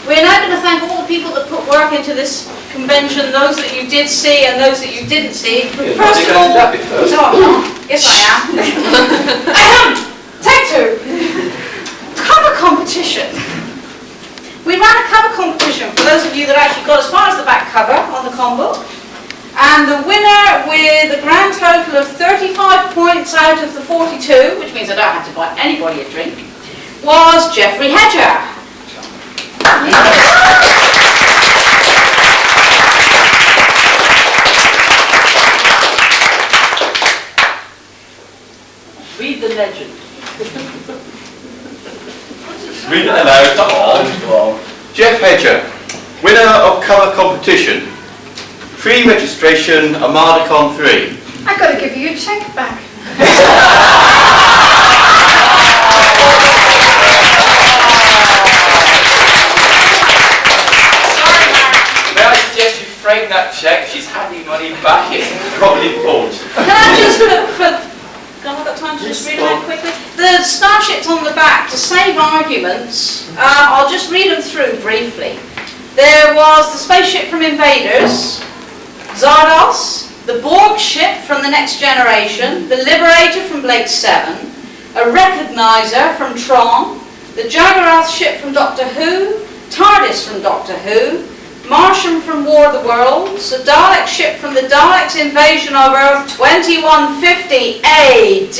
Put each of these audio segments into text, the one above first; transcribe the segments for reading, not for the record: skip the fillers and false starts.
We're now going to thank all the people that put work into this convention, those that you did see and those that you didn't see. First of all, no, I'm not. Yes, I am. Take two. Cover competition. We ran a cover competition for those of you that actually got as far as the back cover on the combo. And the winner with a grand total of 35 points out of the 42, which means I don't have to buy anybody a drink, was Jeffrey Hedger. Read the legend. Read it aloud, come on. Jeff Hedger, winner of cover competition. Free registration, Armadacon 3. I've got to give you your cheque back. Frame that cheque, she's handing money back, it's probably forged. Can I just have got time to just read it out quickly? The starships on the back, to save arguments, I'll just read them through briefly. There was the spaceship from Invaders, Zardos, the Borg ship from The Next Generation, the Liberator from Blade 7, a Recognizer from Tron, the Jaggerath ship from Doctor Who, TARDIS from Doctor Who, Martian from War of the Worlds, a Dalek ship from the Daleks' invasion of Earth 2150 AD,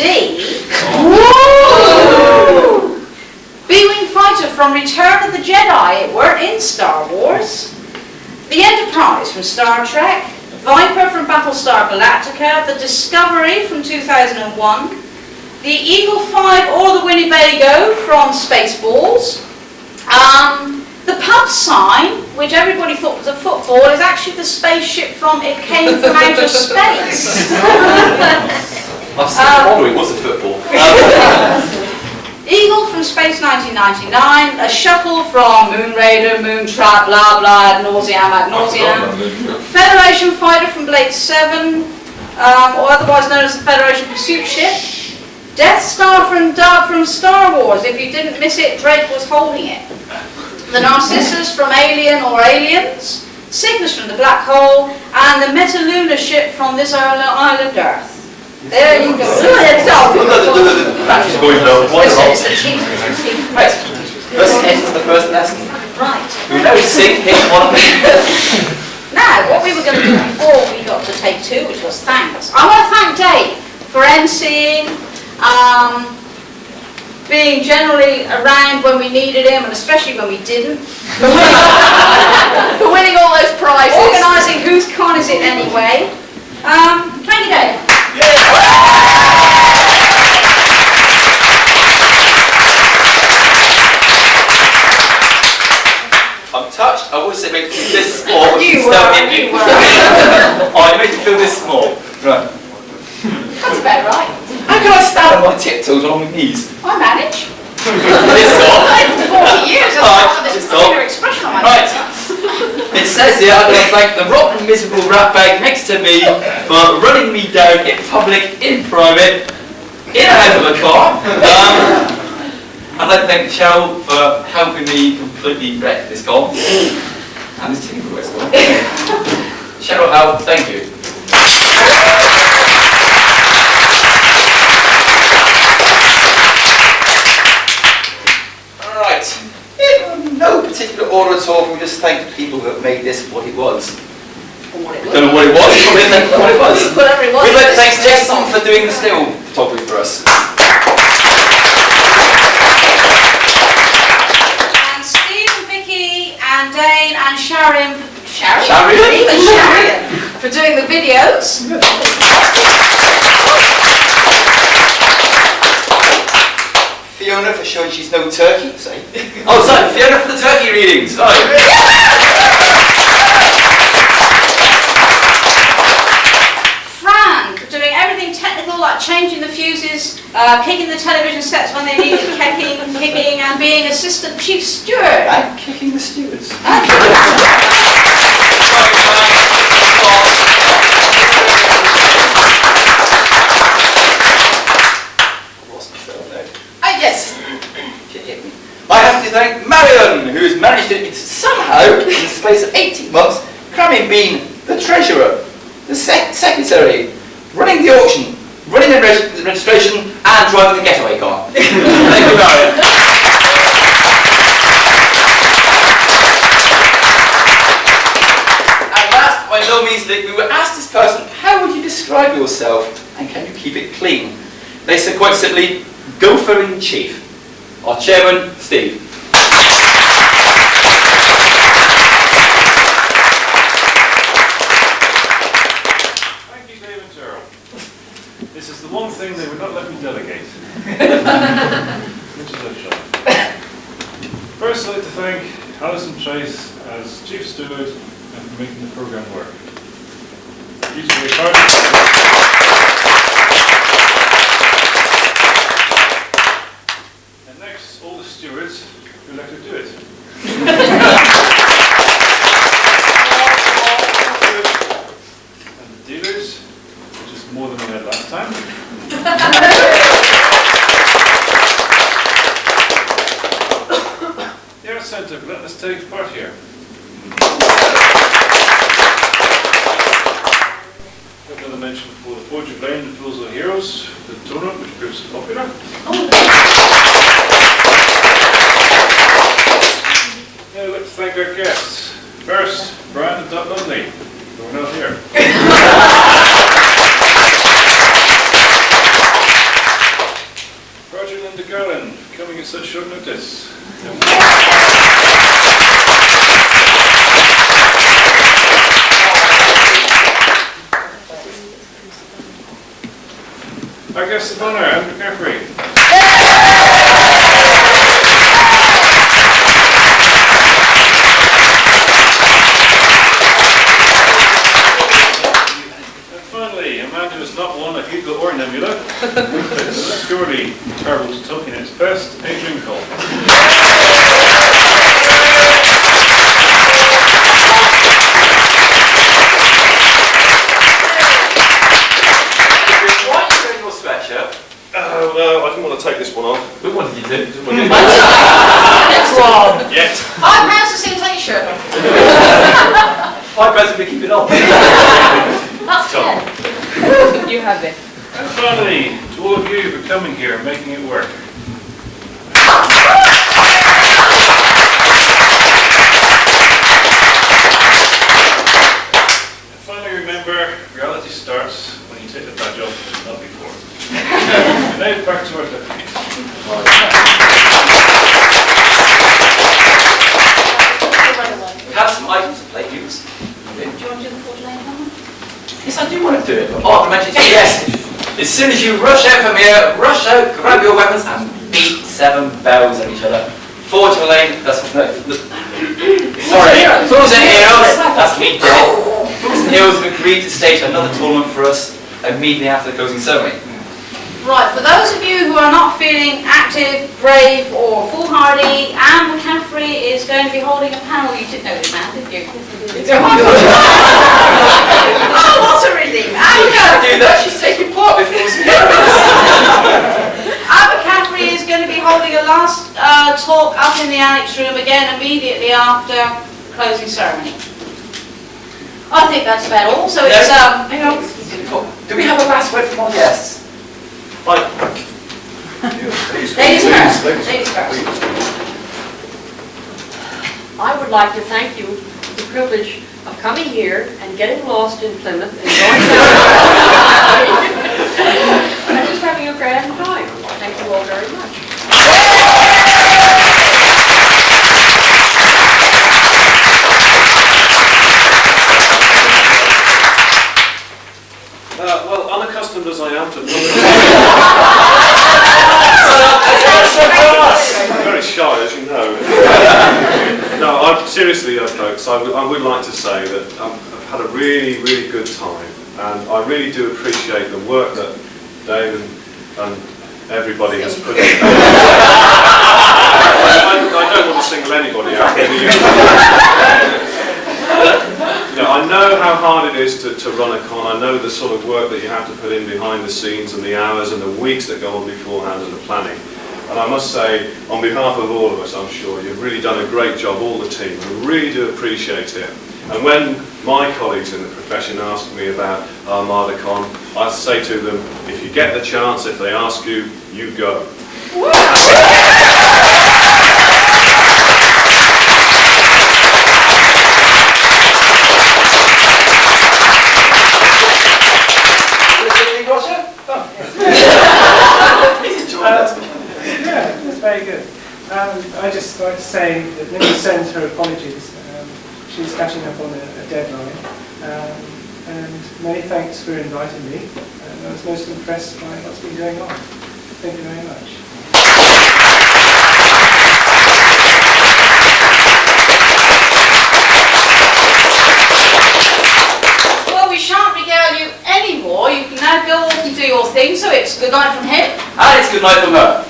B-Wing fighter from Return of the Jedi, it weren't in Star Wars, the Enterprise from Star Trek, Viper from Battlestar Galactica, the Discovery from 2001, the Eagle 5 or the Winnebago from Spaceballs, the pub sign, which everybody thought was a football, is actually the spaceship from It Came From Outer Space. I've seen the model, it was a football. Eagle from Space 1999, a shuttle from Moon Raider, Moon Trap, blah blah, ad nauseam. Federation fighter from Blade 7, or otherwise known as the Federation pursuit ship. Death Star from Star Wars, if you didn't miss it, Drake was holding it. The Narcissus from Alien or Aliens, Cygnus from the Black Hole, and the Metaluna ship from this island Earth. There you go. That's going low. It's the cheap. Right. First hit is the first lesson. Right. We know sing, hit one. Now, what we were going to do before we got to take two, which was thanks. I want to thank Dave for emceeing, being generally around when we needed him, and especially when we didn't. For winning all those prizes. Organising Whose Con Is It Anyway. Thank you, Dave. I'm touched. I would say make you this small. You were. Oh, you made me feel this small. Right. That's about right. How can I stand on my tiptoes on my knees? I manage. This off. For 40 years, that's part of this particular expression on my Right. It says here, I'm going to thank the rotten, miserable rat bag next to me for running me down in public, in private, in and out of a car. I'd like to thank Cheryl for helping me completely wreck this con. And this team for it as well. Cheryl, Al, thank you. In no particular order at all, we just thank the people who have made this what it was. Don't know what it was, but we thank what it was. Whatever it was. We'd like to thank Jason for doing the still photography for us. And Steve, and Vicky, and Dane, and Sharon. Sharian? Even Sharon for doing the videos. Fiona for showing she's no turkey, say. Oh, sorry, Fiona for the turkey readings. Sorry. Fran for doing everything technical, like changing the fuses, kicking the television sets when they needed kicking, and being assistant chief steward. And kicking the stewards. Yes. I have to thank Marion Armadacon, who has managed it somehow, in the space of 18 months, cramming being the treasurer, the secretary, running the auction, running the registration, and driving the getaway car. Thank you, Marion. And last, by no means, we were asked this person, how would you describe yourself, and can you keep it clean? They said quite simply, gopher in chief. Our chairman, Steve. Thank you, Dave and Gerald. This is the one thing they would not let me delegate. Which is a shame. First, I'd like to thank Alison Trace as Chief Steward and for making the programme work. Usually it's hard. And next, all the stewards who let her do it. And the dealers, which is more than we had last time. The Art Centre for letting us take part here. Another mention for the Forge of Lane, the Fools of Heroes, the tournament which proves popular. Yeah, let's thank our guests. First, Brian and Dot Lundy, who are not here. Roger and Linda Garland, coming at such short notice. Our guest of honour, Andrew Caffrey. And finally, a man who has not won a Hugo or Nebula, but surely travels talking at its best, Adrian Cole. I didn't want to take this one on. What wanted you to do? Next one. Yet. £5 to see a t-shirt. £5 we keep it on. That's Tom. 10. You have it. And finally, to all of you for coming here and making it work. And finally, remember, reality starts when you take the badge off, not before. And now back to our deputies. We have some items to play use. Do you want to do the Forge Lane one? Yes, I do want to do it. Oh, I mentioned yes. As soon as you rush out from here, rush out, grab your weapons, and beat 7 bells at each other. Forge Lane, that's no. Sorry, Fools and Heroes, that's me dead. Fools and Heroes have agreed to stage another tournament for us immediately after the closing ceremony. Right, for those of you who are not feeling active, brave or foolhardy, Anne McCaffrey is going to be holding a panel. You didn't know this, man, did you? Oh, what a relief! You can't do that, she's taking part with Fools and Heroes. Anne McCaffrey is going to be holding a last talk up in the annex room again immediately after closing ceremony. I think that's about all. So it's hang on. Do we have a last word from our guests? ladies first. Ladies first. I would like to thank you for the privilege of coming here and getting lost in Plymouth and going down and just having a grand time. Thank you all very much. Well, unaccustomed as I am to I'm very shy, as you know. No, seriously, folks, I would like to say that I've had a really, really good time, and I really do appreciate the work that Dave and everybody has put in. I don't want to single anybody out. You know, I know how hard it is to run a con. I know the sort of work that you have to put in behind the scenes and the hours and the weeks that go on beforehand and the planning. And I must say, on behalf of all of us, I'm sure you've really done a great job, all the team, and I really do appreciate it. And when my colleagues in the profession ask me about Armadacon, I say to them, if you get the chance, if they ask you, you go. Yeah, that's very good. I just like to say that Nikki sends her apologies. She's catching up on a deadline. And many thanks for inviting me. I was most impressed by what's been going on. Thank you very much. Well, we shan't regale you anymore. You can now go off and do your thing, so it's good night from him. And it's good night from her.